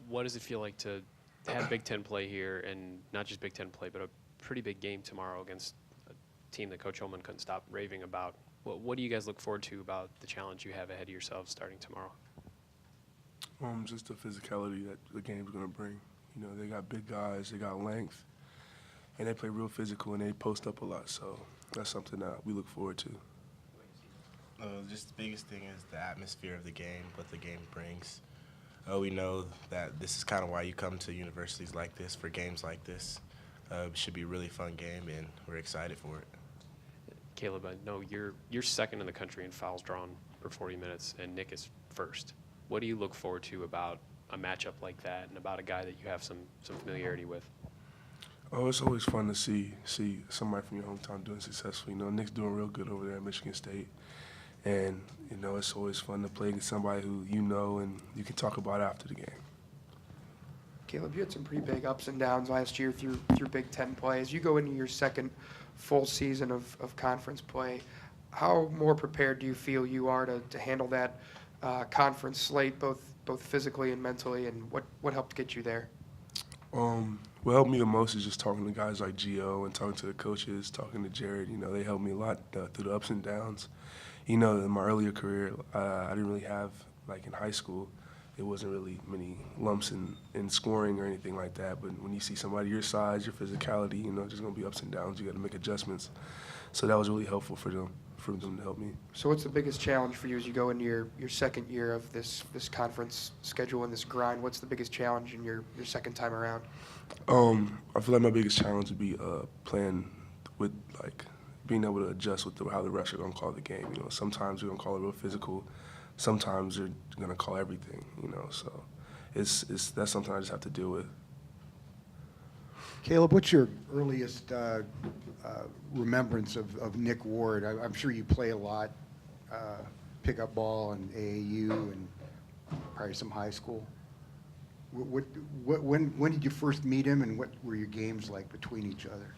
what does it feel like to have Big Ten play here, and not just Big Ten play, but a pretty big game tomorrow against a team that Coach Holman couldn't stop raving about? What do you guys look forward to about the challenge you have ahead of yourselves starting tomorrow? Just the physicality that the game's going to bring. You know, they got big guys, they got length, and they play real physical, and they post up a lot. So that's something that we look forward to. Just the biggest thing is the atmosphere of the game, what the game brings. We know that this is kind of why you come to universities like this, for games like this. It should be a really fun game, and we're excited for it. Caleb, I know you're second in the country in fouls drawn per 40 minutes, and Nick is first. What do you look forward to about a matchup like that, and about a guy that you have some familiarity with? Oh, it's always fun to see somebody from your hometown doing successful. You know, Nick's doing real good over there at Michigan State. And, you know, it's always fun to play against somebody who you know and you can talk about after the game. Caleb, you had some pretty big ups and downs last year through Big Ten play. As you go into your second full season of conference play, how more prepared do you feel you are to handle that conference slate, both physically and mentally, and what helped get you there? What helped me the most is just talking to guys like Gio and talking to the coaches, talking to Jared. You know, they helped me a lot through the ups and downs. You know, in my earlier career, I didn't really have, like in high school, it wasn't really many lumps in scoring or anything like that. But when you see somebody your size, your physicality, you know, there's going to be ups and downs. You got to make adjustments. So that was really helpful for them to help me. So what's the biggest challenge for you as you go into your second year of this conference schedule and this grind? What's the biggest challenge in your second time around? I feel like my biggest challenge would be playing with, like, being able to adjust with how the refs are going to call the game. You know, sometimes they're going to call it real physical. Sometimes they're going to call everything, you know. So that's something I just have to deal with. Caleb, what's your earliest remembrance of Nick Ward? I'm sure you play a lot, pickup ball and AAU and probably some high school. When did you first meet him, and what were your games like between each other?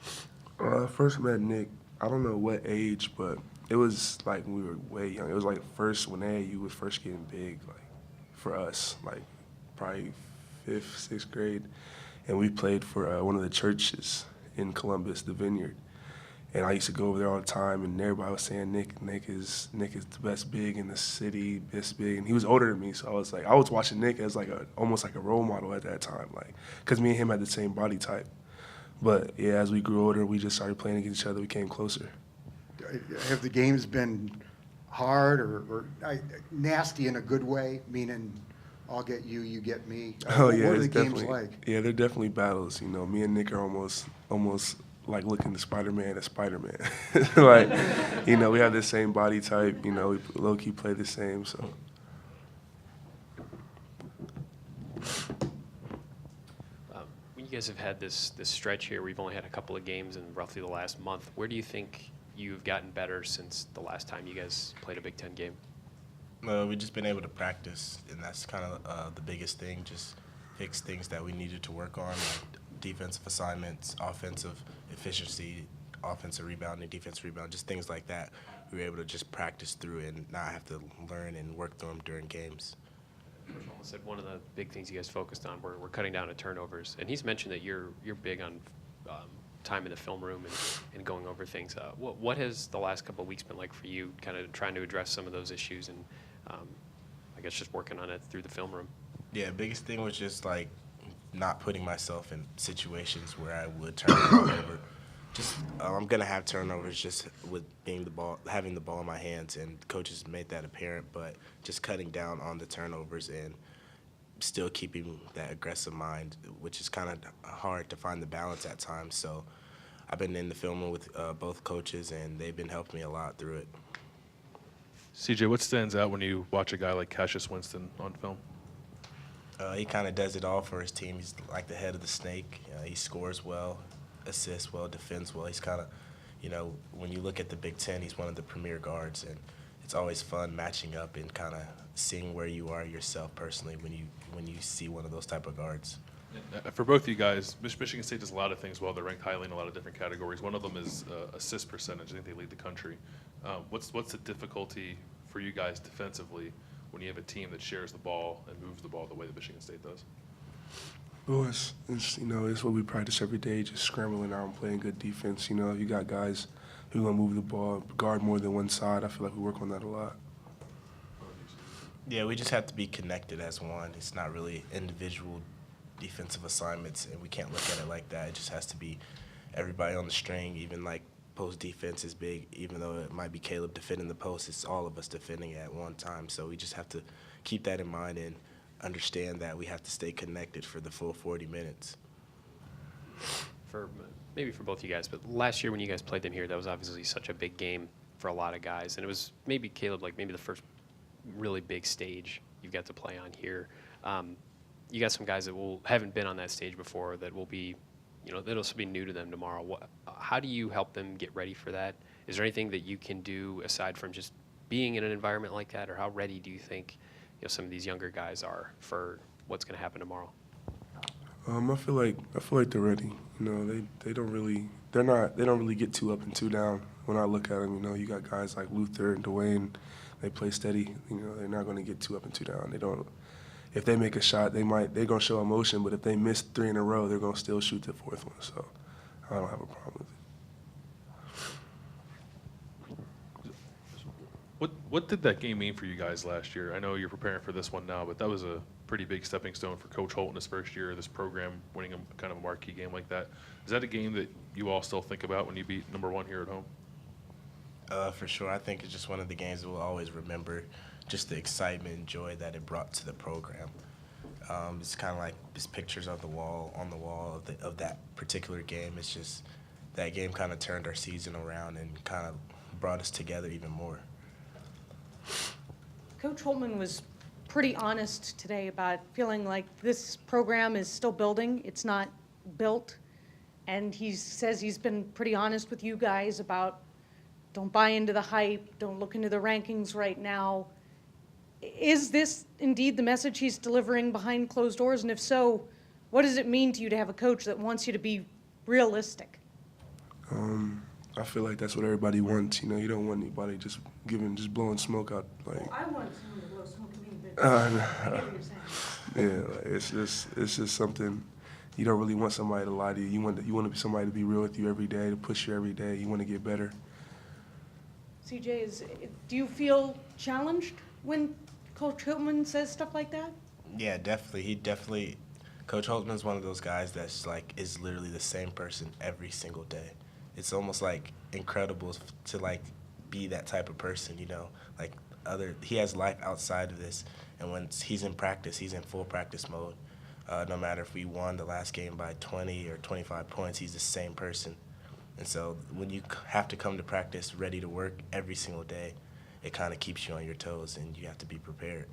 I first met Nick, I don't know what age, but it was like when we were way young. It was like first when AAU was first getting big, like for us, like probably 5th, 6th grade. And we played for one of the churches in Columbus, the Vineyard. And I used to go over there all the time, and everybody was saying Nick is the best big in the city, best big. And he was older than me, so I was watching Nick as like almost like a role model at that time, like because me and him had the same body type. But yeah, as we grew older, we just started playing against each other. We came closer. Have the games been hard or nasty in a good way, meaning I'll get you, you get me? Oh yeah, what are it's the games definitely like? Yeah, they're definitely battles. You know, me and Nick are almost like looking to Spider-Man as Spider-Man. Like, you know, we have the same body type. You know, we low-key play the same. So. When you guys have had this stretch here, we've only had a couple of games in roughly the last month. Where do you think you've gotten better since the last time you guys played a Big Ten game? We've just been able to practice, and that's kind of the biggest thing, just fix things that we needed to work on, like defensive assignments, offensive efficiency, offensive rebounding, defensive rebound, just things like that. We were able to just practice through and not have to learn and work through them during games. Coach Holman said one of the big things you guys focused on were cutting down on turnovers, and he's mentioned that you're big on time in the film room and going over things. What has the last couple of weeks been like for you, kind of trying to address some of those issues and I guess just working on it through the film room? Yeah, biggest thing was just like not putting myself in situations where I would turn the ball over. Just I'm gonna have turnovers just with having the ball in my hands, and coaches made that apparent. But just cutting down on the turnovers and still keeping that aggressive mind, which is kind of hard to find the balance at times. So I've been in the film room with both coaches, and they've been helping me a lot through it. CJ, what stands out when you watch a guy like Cassius Winston on film? He kind of does it all for his team. He's like the head of the snake. He scores well, assists well, defends well. He's kind of, you know, when you look at the Big Ten, he's one of the premier guards, and it's always fun matching up and kind of seeing where you are yourself personally when you see one of those type of guards. For both of you guys, Michigan State does a lot of things well. They're ranked highly in a lot of different categories. One of them is assist percentage. I think they lead the country. What's the difficulty for you guys defensively when you have a team that shares the ball and moves the ball the way that Michigan State does? Well, it's what we practice every day, just scrambling out and playing good defense. You got guys who are going to move the ball, guard more than one side. I feel like we work on that a lot. Yeah, we just have to be connected as one. It's not really individual defensive assignments, and we can't look at it like that. It just has to be everybody on the string. Even like post defense is big, even though it might be Caleb defending the post, it's all of us defending at one time. So we just have to keep that in mind and understand that we have to stay connected for the full 40 minutes. Maybe for both you guys, but last year when you guys played them here, that was obviously such a big game for a lot of guys, and it was maybe Caleb, like maybe the first really big stage you've got to play on here. You got some guys that haven't been on that stage before that will be, that'll be new to them tomorrow. How do you help them get ready for that? Is there anything that you can do aside from just being in an environment like that, or how ready do you think some of these younger guys are for what's going to happen tomorrow? I feel like they're ready. They don't really get too up and too down. When I look at them, you got guys like Luther and Dwayne. They play steady. They're not going to get too up and too down. They don't. If they make a shot, they're going to show emotion. But if they miss 3 in a row, they're going to still shoot the 4th one. So I don't have a problem with it. What did that game mean for you guys last year? I know you're preparing for this one now, but that was a pretty big stepping stone for Coach Holt in his first year of this program, winning a kind of a marquee game like that. Is that a game that you all still think about when you beat number 1 here at home? For sure. I think it's just one of the games that we'll always remember, just the excitement and joy that it brought to the program. It's kind of like just pictures on the wall of that particular game. It's just that game kind of turned our season around and kind of brought us together even more. Coach Holtman was pretty honest today about feeling like this program is still building. It's not built. And he says he's been pretty honest with you guys about don't buy into the hype, don't look into the rankings right now. Is this indeed the message he's delivering behind closed doors? And if so, what does it mean to you to have a coach that wants you to be realistic? I feel like that's what everybody wants. You don't want anybody just blowing smoke out. Like, I want someone to blow smoke at me, but I get what you're saying. yeah, it's just something. You don't really want somebody to lie to you. You want somebody to be real with you every day, to push you every day. You want to get better. CJ, do you feel challenged when Coach Holtman says stuff like that? Yeah, definitely. Coach Holtman's one of those guys that's is literally the same person every single day. It's almost incredible to be that type of person, he has life outside of this, and when he's in practice, he's in full practice mode. No matter if we won the last game by 20 or 25 points, he's the same person. And so when you have to come to practice ready to work every single day, it kind of keeps you on your toes, and you have to be prepared.